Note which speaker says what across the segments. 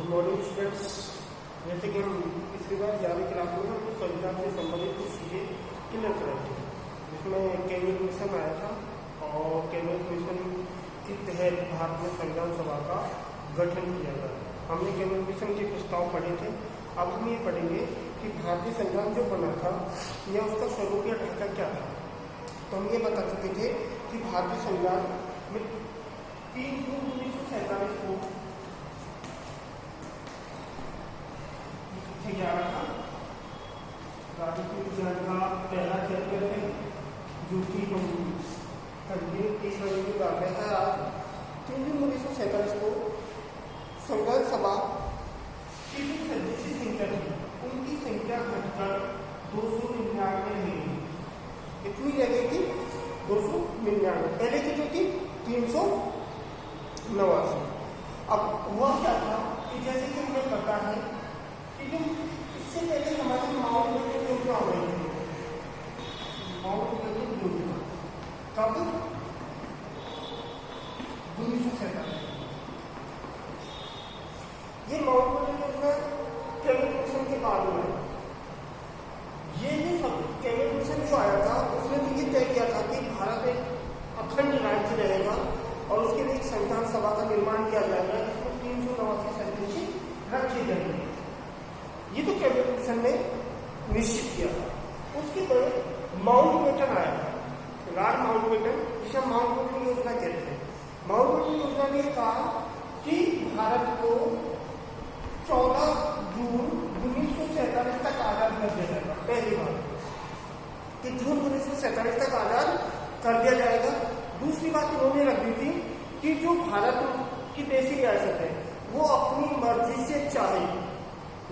Speaker 1: Good morning students. जैसे कि हम पिछली बार 11वीं क्लास में हम संविधान से संबंधित कुछ चीज़ें क्लियर कर रहे थे, जिसमें कैबिनेट मिशन आया था और कैबिनेट मिशन के तहत भारत में संविधान सभा का गठन किया गया। हमने कैबिनेट मिशन के प्रस्ताव पढ़े थे। अब हम ये पढ़ेंगे कि भारतीय संविधान जो बना था या उसका स्वरूप या ढांचा क्या था। तो हम ये बता चुके थे कि भारतीय संविधान में 3 जून 1947 को पहला चैप्टर है जो कि की बात है। आज 3 जून 1947 को संविधान सभा की जो सदस्य संख्या थी उनकी संख्या घटकर 299 रही। कितनी लगेगी? 299। पहले की जो थी 389। अब हुआ क्या था कि जैसे कि हमें पता है कि जो इससे पहले हमारी माउंटबेटन योजना हो रही थी। माउंटबेटन योजना कब? 1947। ये माउंटबेटन योजना कैबिनेट मिशन के बाद में ये जो सब कैबिनेट मिशन जो आया था उसने तो ये तय किया था कि भारत एक अखंड राज्य रहेगा और उसके लिए एक संविधान सभा का निर्माण किया जाएगा जिसमें 389 सदस्य रखे जाएंगे। ये तो कैबिनेट मिशन ने निश्चित किया था। उसके बाद माउंटबेटन आया था, लॉर्ड माउंटबेटन, जिसे माउंटबेटन योजना कहते हैं। माउंटबेटन योजना ने कहा कि भारत को 14 जून 1947 तक आजाद कर दिया जाएगा। पहली बार कि जून 1947 तक आजाद कर दिया जाएगा। दूसरी बात उन्होंने रख दी थी कि जो भारत की देशी रियासत है वो अपनी मर्जी से चाहे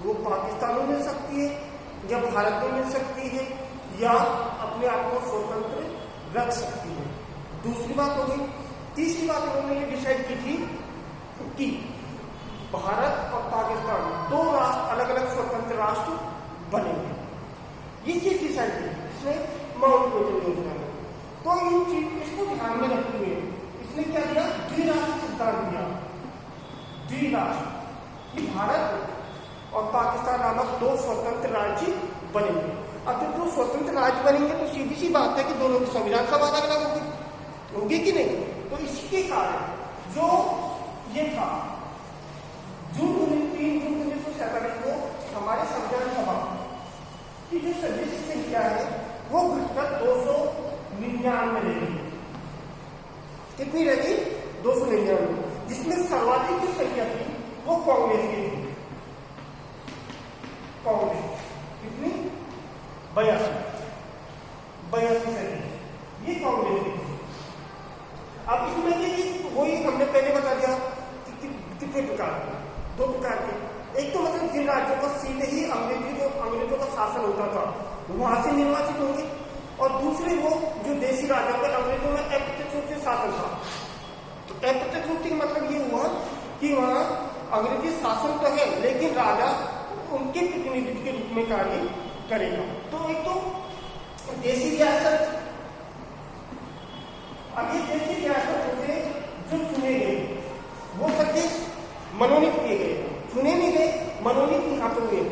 Speaker 1: वो पाकिस्तान में मिल सकती है या भारत में मिल सकती है या अपने आप को स्वतंत्र रख सकती है। दूसरी बात हो गई। तीसरी बात उन्होंने ये डिसाइड की थी कि भारत और पाकिस्तान 2 राष्ट्र अलग अलग स्वतंत्र राष्ट्र बनेंगे। ये चीज डिसाइड की इसमें माउंटबेटन योजना में। तो इन चीज इसको ध्यान में रखते हुए इसने क्या दिया? द्विराष्ट्र सिद्धांत दिया। द्विराष्ट्र, भारत और पाकिस्तान नामक 2 स्वतंत्र राज्य बनेंगे। अब जब 2 स्वतंत्र राज्य बनेंगे तो सीधी सी बात है कि दोनों की संविधान सभा अलग अलग होगी कि नहीं। तो इसके कारण जो ये था जून 3 जून 1947 को हमारे संविधान सभा की जो सदस्य संख्या है वो घटकर 299 रहेगी। कितनी रहेगी? 299, जिसमें सर्वाधिक जो संख्या थी वो कांग्रेस की थी। कांग्रेस कितनी? 82 सदस्य ये कांग्रेस की थी। अब इसमें वही हमने पहले बता दिया कि कितने प्रकार के, 2 प्रकार के। एक तो मतलब जिन राज्यों का सीधे ही अंग्रेजों का शासन होता था वहां से निर्वाचित होंगे, और दूसरे वो जो देशी राज्यों पर अंग्रेजों में अप्रत्यक्ष रूप से शासन था। तो अप्रत्यक्ष रूप से मतलब ये हुआ कि वहां अंग्रेजी शासन तो है लेकिन राजा उनके प्रतिनिधित्व के रूप में कार्य करेगा। तो एक तो देशी रियासत, अब ये देशी रियासत से जो चुने गए वो सदस्य मनोनीत किए गए, चुने नहीं गए, मनोनीत यहाँ तो हुए।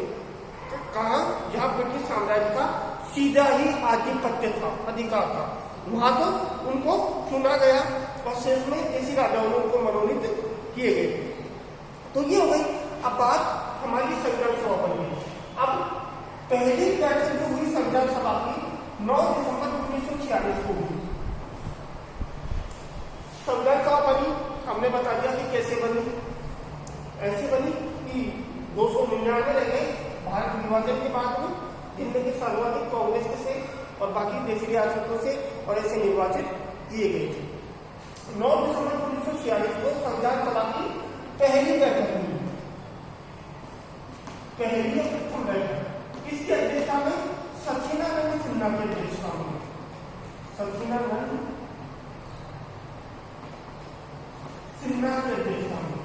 Speaker 1: कहा? जहां ब्रिटिश साम्राज्य का सीधा ही आधिपत्य था, अधिकार था, वहां तो उनको चुना गया और शेष में देशी राजाओं ने उनको मनोनीत किए गए। तो ये हो गई। अब बात हमारी संविधान सभा पर हुई। अब पहली बैठक जो हुई संविधान सभा की 9 दिसंबर 1946 को हुई। संविधान सभा बनी, हमने बता दिया कि कैसे बनी। ऐसे बनी कि 299 रह गए भारत विभाजन के बाद में, जिनमें के सर्वाधिक कांग्रेस से और बाकी देशी रियासतों से और ऐसे निर्वाचित किए गए थे। 9 दिसंबर 1946 को संविधान सभा की पहली बैठक हुई। पहली और प्रथम बैठक इसकी अध्यक्षता में सचिदानंद सिन्हा की अध्यक्षता में, सचिदानंद सिन्हा की अध्यक्षता में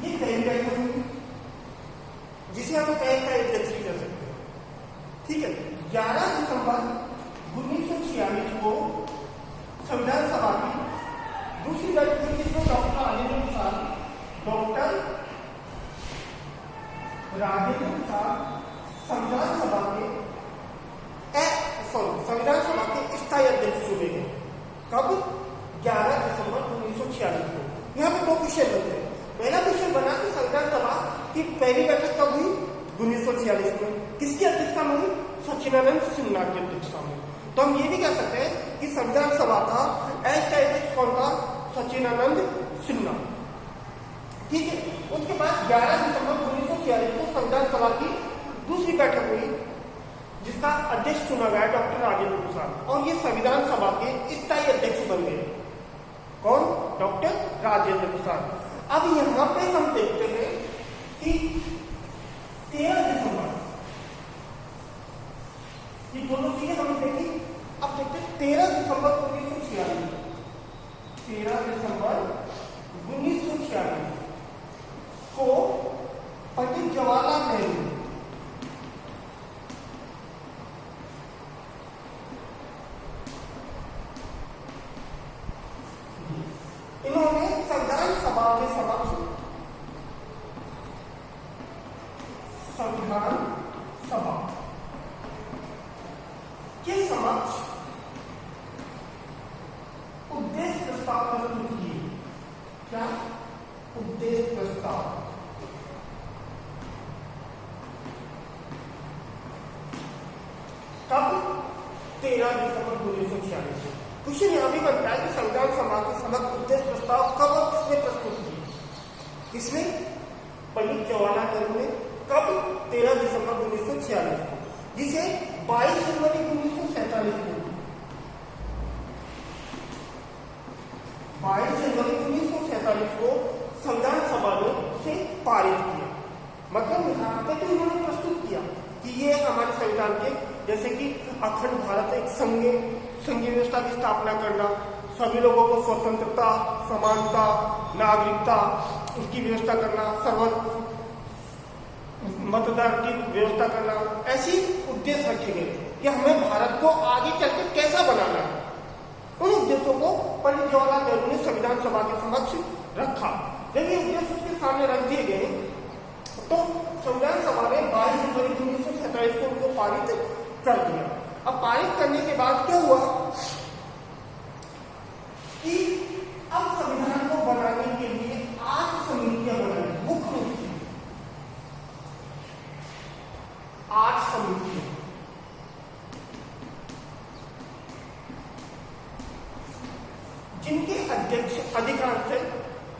Speaker 1: ये पहली बैठक हुई, जिसे हम एक अध्यक्ष भी कर सकते हैं। ठीक है। 11 दिसंबर 1946 को संविधान सभा की दूसरी बैठक हुई जिसमें डॉक्टर आनंद प्रसाद, डॉक्टर राजेंद्र प्रसाद संविधान सभा के स्थायी अध्यक्ष चुने गए। कब? 11 दिसंबर 1946 को। यहाँ पे 2 क्वेश्चन बनते हैं। पहला क्वेश्चन बना कि संविधान सभा की पहली बैठक कब हुई? 1946 में। किसकी अध्यक्षता में हुई? सच्चिदानंद सिन्हा की अध्यक्षता में। तो हम ये भी कह सकते हैं कि संविधान सभा का अस्थायी अध्यक्ष कौन था? सच्चिदानंद सिन्हा। ठीक है। उसके बाद 11 दिसंबर 1946 को संविधान सभा की दूसरी बैठक हुई, जिसका अध्यक्ष चुना गया डॉक्टर राजेंद्र प्रसाद, और ये संविधान सभा के स्थायी अध्यक्ष बन गए। कौन? डॉक्टर राजेंद्र प्रसाद। अब यहां पे हम देखते हैं कि 13 दिसंबर, ये दोनों चीजें हमने देखी। अब देखते हैं 13 दिसंबर 1946, 13 दिसंबर 1946 को पंडित जवाहरलाल नेहरू इन्होंने संविधान सभा के समक्ष उद्देश्य प्रस्ताव प्रस्तुत किए। क्या? उद्देश्य प्रस्ताव। कब? 13 दिसंबर 1946। क्वेश्चन यहां भी बनता है कि संविधान सभा के समक्ष उद्देश्य प्रस्ताव कब और किसने प्रस्तुत किए? किसने? पंडित जवाहरलाल नेहरू ने। कब? 13 दिसंबर 1946 को, जिसे 22 जनवरी 1947 को 22 जनवरी 1947 को संविधान सभा ने उसे पारित किया। मतलब यहाँ पे तो इन्होंने प्रस्तुत किया कि ये हमारे संविधान के, जैसे कि अखंड भारत एक संघीय व्यवस्था की स्थापना करना, सभी लोगों को स्वतंत्रता, समानता, नागरिकता उसकी व्यवस्था करना, मतदान की व्यवस्था करना, ऐसी उद्देश्य रखे गए कि हमें भारत को आगे चलकर कैसा बनाना है। उन उद्देश्यों को पंडित जवाहरलाल नेहरू ने संविधान सभा के समक्ष रखा। जब ये उद्देश्य उसके सामने रख दिए गए तो संविधान सभा ने 22 जनवरी 1947 को उनको पारित कर दिया। अब पारित करने के बाद क्या हुआ कि अब संविधान को बनाने के लिए 8 समितियां बनाई, मुख्य रूप से 8 समितियां, जिनके अध्यक्ष अधिकांश थे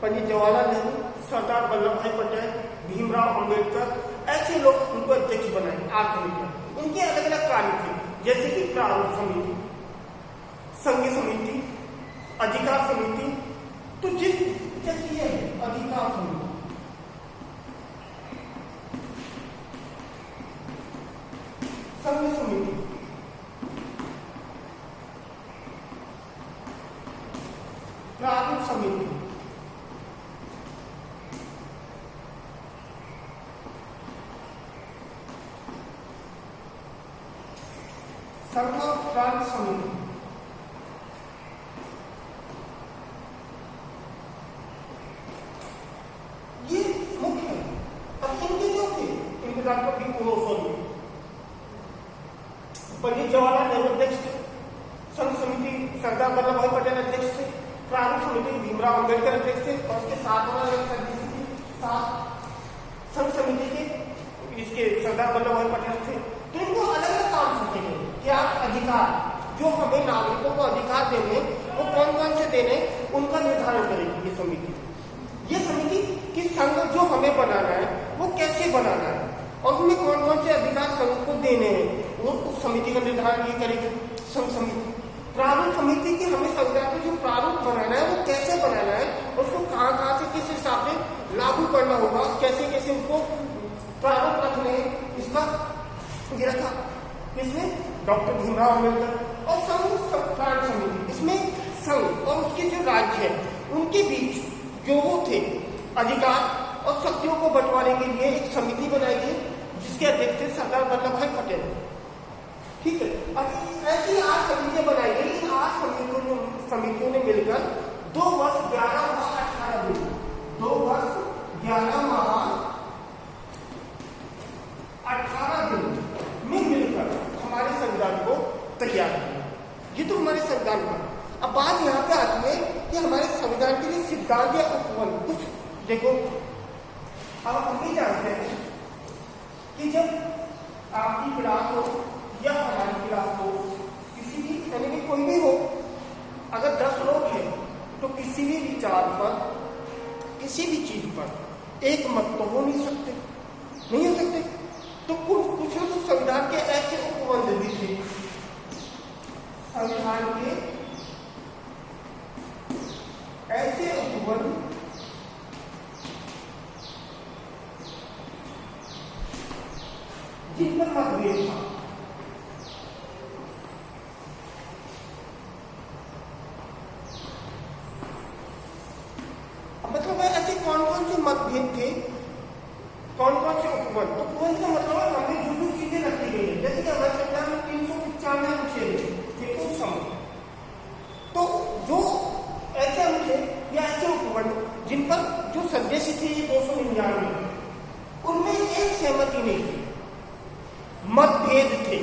Speaker 1: पंडित जवाहरलाल नेहरू, सरदार वल्लभ भाई पटेल, भीमराव अंबेडकर, ऐसे लोग उनको अध्यक्ष बनाए। 8 समितियां, उनके अलग अलग कार्य थे, जैसे कि प्रारूप समिति, संघ समिति, अधिकार समिति। तो जैसे ये अधिकार समिति, संघ समिति, प्रारूप समिति, सर्वप्रांत समिति, ये मुख्य है। अब इनके जो थे, इनके डॉक्टर भी पंडित जवाहरलाल नेहरू अध्यक्ष थे, संघ समिति सरदार वल्लभ भाई पटेल अध्यक्ष थे, प्रारूप समिति भीमराव अंबेडकर अध्यक्ष थे, और उसके 7 संघ समिति के इसके सरदार वल्लभ भाई पटेल थे। तो इनको अलग अलग काम सौंपे गए कि आप अधिकार जो हमें नागरिकों को अधिकार देने, वो कौन कौन से देने, उनका निर्धारण करेगी ये समिति। ये समिति कि संघ जो हमें बनाना है वो कैसे बनाना है और उसमें कौन कौन से अधिकार संघ को देने हैं, वो उस समिति का निर्धारण ये करेगी संघ समिति। प्रारूप समिति की हमें संविधान का जो प्रारूप बनाना है वो कैसे बनाना है, उसको कहाँ से किस हिसाब से लागू करना होगा, कैसे कैसे उनको प्रारूप रखने, इसका ये रखा इसमें डॉक्टर भीमराव अम्बेडकर। और संघ समिति, इसमें संघ और उसके जो राज्य है उनके बीच जो वो थे अधिकार और शक्तियों को बंटवारे के लिए एक समिति बनाई गई, जिसके अध्यक्ष थे सरदार वल्लभ भाई पटेल। ठीक है। अब ऐसी 8 समितियां बनाई गई। इन 8 समितियों ने मिलकर 2 वर्ष 11 माह 18 दिन 2 वर्ष 11 माह बात यहाँ पे आती है कि हमारे संविधान के लिए सिद्धांत या उपवन कुछ देखो। अब हम ये जानते हैं कि जब आपकी क्लास हो या हमारी क्लास हो, किसी भी यानी कि कोई भी हो, अगर 10 लोग हैं तो किसी भी विचार पर, किसी भी चीज पर एक मत तो हो नहीं सकते, नहीं हो सकते। तो कुछ ना कुछ संविधान के ऐसे उपबंध भी थे, संविधान के ऐसे उपबंध जिन पर मतभेद था। मतलब ऐसे कौन कौन से मतभेद थे, कौन कौन से उपबंध? उपबंध का मतलब है हमने जो जो चीजें रखी गई है, जैसे कि हमारे संविधान में 395 अनुच्छेद थे उस समय, तो जो ऐसे अनुच्छेद या ऐसे उपबंध जिन पर जो सदस्य थी 299, उनमें एक सहमति नहीं थी, मतभेद थे।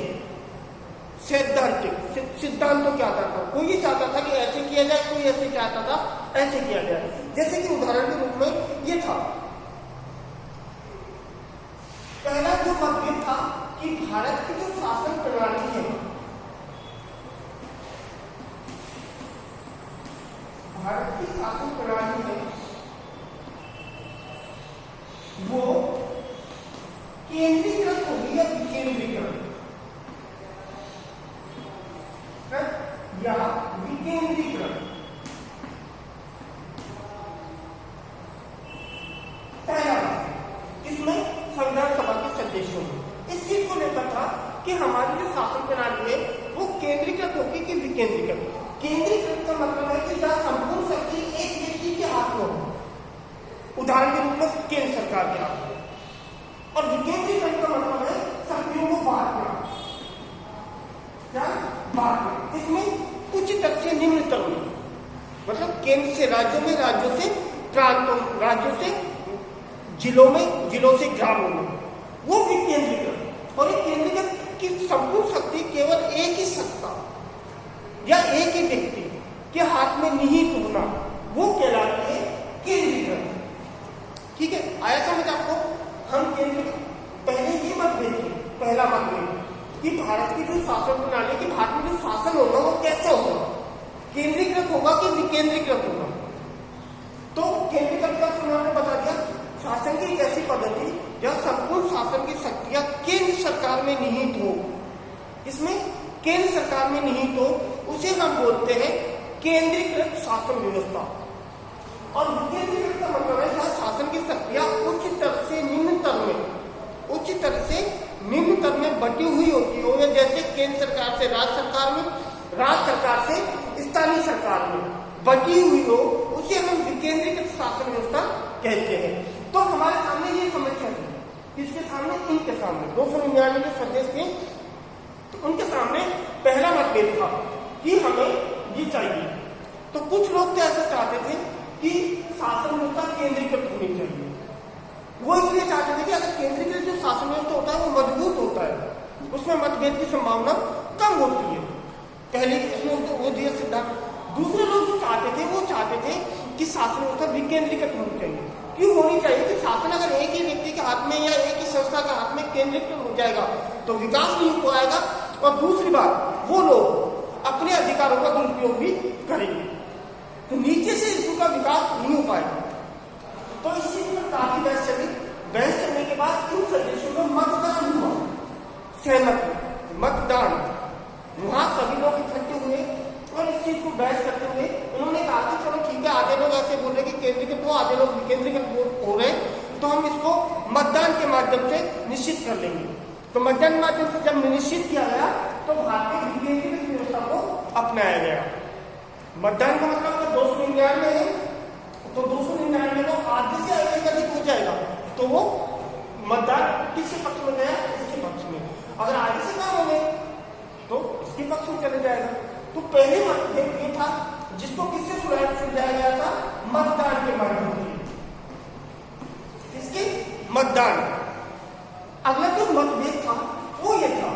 Speaker 1: सैद्धांतिक सिद्धांत तो क्या था, कोई ये चाहता था कि ऐसे किया जाए, कोई ऐसे चाहता था ऐसे किया जाए। जैसे कि उदाहरण के रूप में ये था, पहला जो मतभेद था कि भारत की जो शासन प्रणाली है, भारत की शासन प्रणाली है वो केंद्रीकृत होगी या विकेंद्रीकृत या विकेंद्रीकृत। पहला इसमें संविधान सभा के सदस्यों में इस चीज को लेकर था कि हमारी जो शासन प्रणाली है वो केंद्रीकृत होगी कि विकेंद्रीकृत। केंद्रीकृत का मतलब है कि जहां संपूर्ण शक्ति एक व्यक्ति के हाथ में हो, उदाहरण के रूप में केंद्र सरकार के हाथ में, और विकेंद्रीकरण का मतलब है शक्तियों को बांटना, क्या बांटना। इसमें उच्चतर से निम्नतर में, मतलब केंद्र से राज्यों में, राज्यों से प्रांतों, राज्यों से जिलों में, जिलों से ग्रामों में, वो विकेंद्रीकरण। और एक केंद्रीकृत की संपूर्ण शक्ति केवल एक ही सत्ता या एक ही व्यक्ति के हाथ में निहित होना, वो कहलाती है केंद्रीकरण। ठीक है, आया समझ आपको? हम केंद्र पहले ये मतभेद थे, पहला मतभेद कि भारत की जो शासन प्रणाली, कि भारत में जो शासन होगा वो कैसे होगा, केंद्रीकृत होगा कि विकेंद्रीकृत होगा। तो केंद्रीकृत का उन्होंने बता दिया, शासन की एक ऐसी पद्धति जहां संपूर्ण शासन की शक्तियां केंद्र सरकार में निहित हो, इसमें केंद्र सरकार में निहित हो, उसे हम बोलते हैं केंद्रीकृत शासन व्यवस्था। और विकेंद्रीकृत का मतलब है जहां शासन की शक्तियां उच्चतर से निम्नतर में, उच्चतर से निम्नतर में बटी हुई होती हो, या जैसे केंद्र सरकार से राज्य सरकार में, राज्य सरकार से स्थानीय सरकार में बटी हुई हो, उसे हम विकेंद्रीकृत शासन व्यवस्था कहते हैं। तो हमारे सामने ये समस्या है, किसके सामने? इनके सामने 299 जो सदस्य थे, तो उनके सामने पहला मतभेद था कि हमें ये चाहिए। तो कुछ लोग तो ऐसा चाहते थे कि शासन व्यवस्था केंद्रीकृत होनी चाहिए। वो इसलिए चाहते थे कि अगर केंद्रीकृत जो शासन व्यवस्था होता है वो मजबूत होता है, उसमें मतभेद की संभावना कम होती है। पहले इसमें वो दिया सिद्धांत। दूसरे लोग जो चाहते थे वो चाहते थे कि शासन व्यवस्था विकेंद्रीकृत होनी चाहिए। क्यों होनी चाहिए? कि शासन अगर एक ही व्यक्ति के हाथ में या एक ही संस्था के हाथ में केंद्रीकृत हो जाएगा तो विकास नहीं हो पाएगा, और दूसरी बात वो लोग अपने अधिकारों का दुरुपयोग भी करेंगे, तो नीचे से इसका विकास नहीं हो पाएगा। तो इसी पर काफी बहस चली। बहस चलने के बाद इन सदस्यों में मतदान हुआ, सहमति मतदान, वहां सभी लोग इकट्ठे हुए और इस चीज को बहस करते हुए उन्होंने कहा कि चलो ठीक है, आधे लोग ऐसे बोल रहे कि केंद्रीकृत हो, आधे लोग विकेंद्रीकृत हो रहे, तो हम इसको मतदान के माध्यम से निश्चित कर लेंगे। तो मतदान के माध्यम से जब निश्चित किया गया तो भारतीय विकेंद्रीकृत व्यवस्था को अपनाया गया। मतदान का मतलब अगर 299 है तो 299 को आधे से अधिक हो जाएगा, तो वो मतदान किसके पक्ष में गया? इसके पक्ष में। अगर आधे से कम हो गए तो इसके पक्ष में चले जाएगा। तो पहले मतभेद ये था जिसको किससे सुलझाया गया था? मतदान के माध्यम से। इसके मतदान। अगला जो मतभेद था वो ये था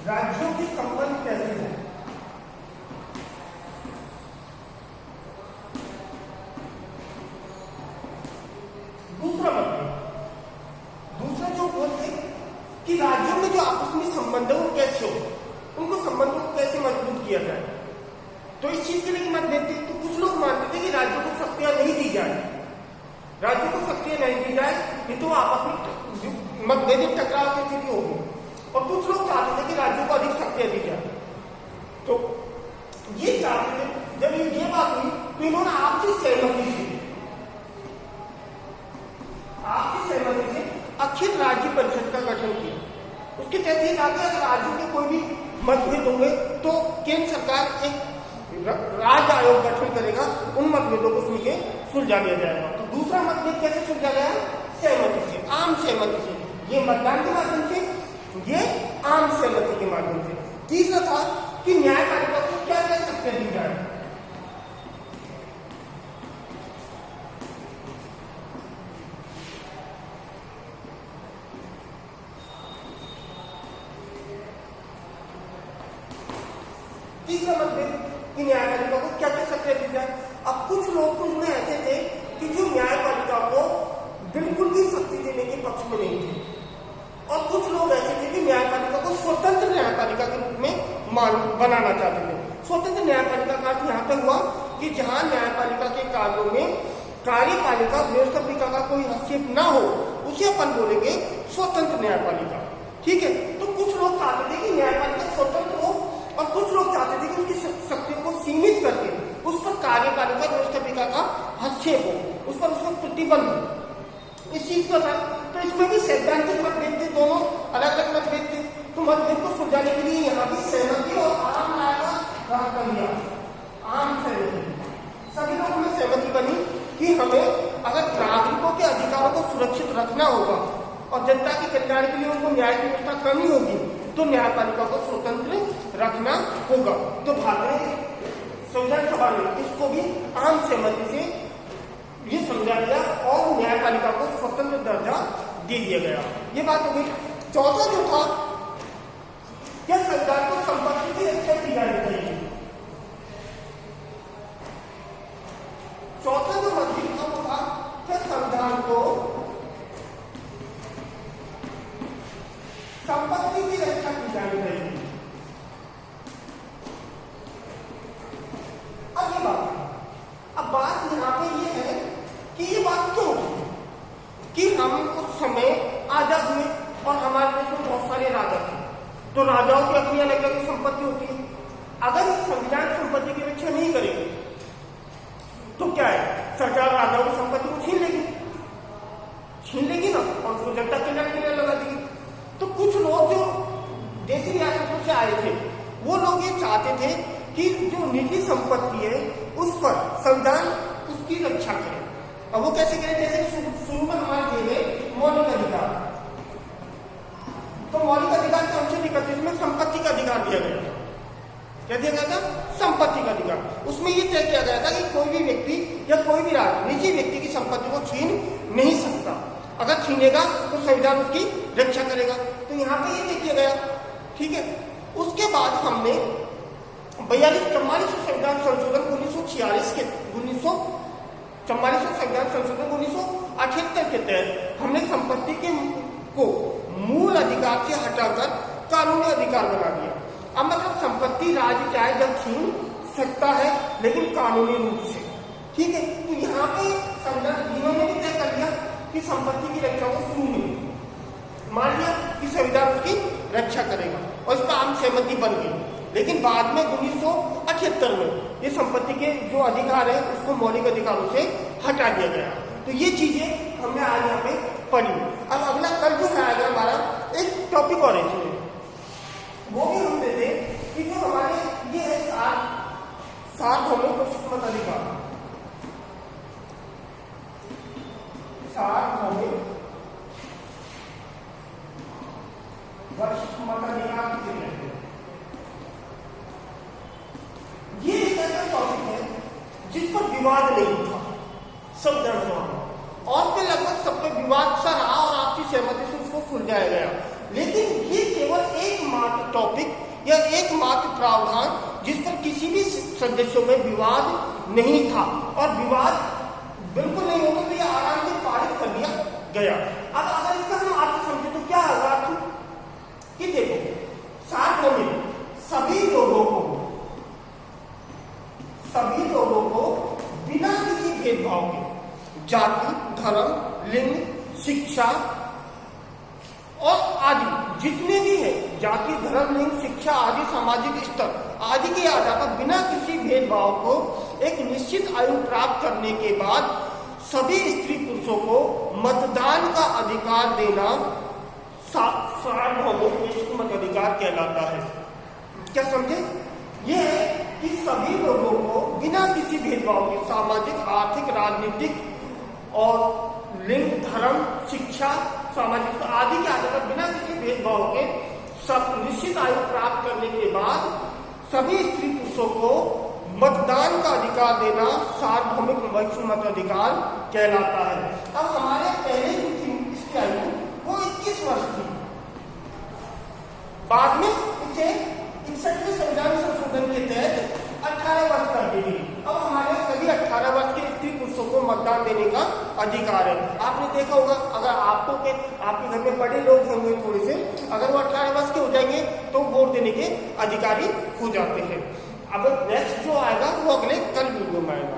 Speaker 1: राज्यों के संबंध कैसे हैं। दूसरा जो बोलते कि राज्यों में जो आपस में संबंध है वो कैसे हो, उनको संबंधों को कैसे मजबूत किया जाए। तो इस चीज के लिए मत देते तो कुछ लोग मानते थे कि राज्यों को शक्तियां नहीं दी जाए, राज्यों को शक्तियां नहीं दी जाए नहीं तो आपस में मतभेद टकराव की स्थिति होगी। और कुछ लोग चाहते थे कि राज्यों को अधिक शक्तियां दी जाए। तो ये चाहते थे, जब ये बात हुई तो इन्होंने आपसी सहमति से अखिल राज्य परिषद का गठन किया। उसके तहत ये कहा गया अगर राज्यों के कोई भी मतभेद होंगे तो केंद्र सरकार एक राज्य आयोग गठन करेगा, उन मतभेदों को सुन के सुलझा दिया जाएगा। तो दूसरा मतभेद कैसे सुलझा गया? सहमति से, आम सहमति से, ये मतदान के माध्यम से, ये आम सहमति के माध्यम से। तीसरा था कि न्यायपालिका को क्या क्या शक्तियां दी जाए। तीसरा मतभेद कि न्यायपालिका को क्या क्या शक्तियां दी जाए। अब कुछ लोग तो उसमें ऐसे थे कि जो न्यायपालिका को बिल्कुल भी शक्ति देने के पक्ष में नहीं थे, और कुछ लोग ऐसे थे कि न्यायपालिका को स्वतंत्र न्यायपालिका के रूप में बनाना चाहते थे। स्वतंत्र न्यायपालिका का अर्थ यहाँ पे हुआ कि जहां न्यायपालिका के कार्यों में कार्यपालिका व्यवस्थापिका का कोई हस्तक्षेप ना हो, उसे अपन बोलेंगे स्वतंत्र न्यायपालिका। ठीक है। तो कुछ लोग चाहते थे कि न्यायपालिका स्वतंत्र हो, और कुछ लोग चाहते थे कि उसकी शक्तियों को सीमित करके उस पर कार्यपालिका व्यवस्थापिका का हस्तक्षेप हो, उस पर उसका प्रतिबंध हो। इस चीज का था। तो इसमें भी सैद्धांतिक मतभेद थे, दोनों अलग अलग मतभेद थे। तो मतभेद को सुलझाने के लिए यहाँ भी सहमति और आम न्याय का रास्ता लिया। आम सहमति, सभी लोगों में सहमति बनी कि हमें अगर नागरिकों के अधिकारों को सुरक्षित रखना होगा और जनता के कल्याण के लिए उनको न्याय की व्यवस्था करनी होगी, तो न्यायपालिका को स्वतंत्र रखना होगा। तो भारतीय संविधान सभा ने इसको भी आम सहमति से ये समझा दिया और न्यायपालिका को स्वतंत्र दर्जा दे दिया गया। ये बात हो गई। चौथा जो था, क्या सरकार को संपत्ति की रक्षा की जानी चाहिए। चौथा जो मतभेद था वो था क्या संविधान को संपत्ति की रक्षा की जानी चाहिए। अब बात यहाँ पे ये है कि ये बात क्यों कि हम उस समय आजाद हुए और हमारे देश में बहुत सारे राजा थे, तो राजाओं की अपनी अलग अलग संपत्ति होती है। अगर संविधान संपत्ति की रक्षा नहीं करेगी तो क्या है, सरकार राजाओं की संपत्ति को छीन लेगी ना, और उसको जनता कल्याण के लिए लगा देगी। तो कुछ लोग जो देशी रियासतों से आए थे वो लोग ये चाहते थे कि जो निजी संपत्ति है उस पर संविधान उसकी रक्षा करे। अब वो कैसे करें, जैसे शुरू में हमारे दिए मौलिक अधिकार, तो मौलिक अधिकार के अनुच्छेद 31 में संपत्ति का अधिकार दिया गया था। क्या दिया गया था? संपत्ति का अधिकार। उसमें ये तय किया गया था कि कोई भी व्यक्ति या कोई भी राज्य निजी व्यक्ति की संपत्ति को छीन नहीं सकता, अगर छीनेगा तो संविधान उसकी रक्षा करेगा। तो यहाँ पे ये तय किया गया। ठीक है। उसके बाद हमने 44 संविधान संशोधन 1946 के 1944 संविधान संशोधन 1978 के तहत हमने संपत्ति के को मूल अधिकार से हटाकर कानूनी अधिकार बना दिया। अब मतलब संपत्ति राज्य चाहे जब छीन सकता है, लेकिन कानूनी रूप से। ठीक है। तो यहाँ पे संविधान इन्होंने भी तय कर दिया कि संपत्ति की रक्षा को शुरू में मान लिया कि संविधान उसकी रक्षा करेगा, और इस पर आम सहमति बन गई। लेकिन बाद में 1978 में ये संपत्ति के जो अधिकार है उसको मौलिक अधिकारों से हटा दिया गया। तो ये चीजें हमने आज यहाँ पे पढ़ी। अब अगला कल जो है हमारा एक टॉपिक और है, वो भी हम देते कि जो हमारे ये है सार्वभौमिक मताधिकार, सार्वभौमिक मताधिकार किसे कहते हैं। ये एक ऐसा टॉपिक है जिस पर विवाद नहीं था संविधान सभा में, और पे लगभग सब पे विवाद सा रहा और आपसी सहमति से उसको सुलझाया गया। लेकिन ये केवल एकमात्र टॉपिक या एकमात्र प्रावधान जिस पर किसी भी सदस्यों में विवाद नहीं था और विवाद बिल्कुल नहीं होगा, तो ये आराम से पारित कर दिया गया। अब अगर इसका हम अर्थ समझे तो क्या होगा कि देखो, सार्वभौमिक सभी लोगों को बिना किसी भेदभाव के जाति, धर्म, लिंग, शिक्षा और आदि जितने भी है, जाति, धर्म, लिंग, शिक्षा आदि, सामाजिक स्तर आदि के आधार पर बिना किसी भेदभाव को एक निश्चित आयु प्राप्त करने के बाद सभी स्त्री पुरुषों को मतदान का अधिकार देना सार्वभौमिक मताधिकार कहलाता है। क्या समझे? ये है कि सभी लोगों को बिना किसी भेदभाव के सामाजिक, आर्थिक, राजनीतिक और लिंग, धर्म, शिक्षा, सामाजिक आदि के आधार पर बिना किसी भेदभाव के सब निश्चित आयु प्राप्त करने के बाद सभी स्त्री पुरुषों को मतदान का अधिकार देना सार्वभौमिक मताधिकार कहलाता है। अब हमारे पहले जो थी इसकी आयु वो 21 वर्ष थी, बाद में इसे 61वें संविधान संशोधन के तहत 18 वर्ष कर दी गई। अब हमारे सभी 18 वर्ष के स्त्री पुरुषों को मतदान देने का अधिकार है। आपने देखा होगा, अगर आपके घर में बड़े लोग होंगे थोड़े से, अगर वो 18 वर्ष के हो जाएंगे तो वोट देने के अधिकारी हो जाते हैं। अब नेक्स्ट जो आएगा वो अगले कल वीडियो में आएगा।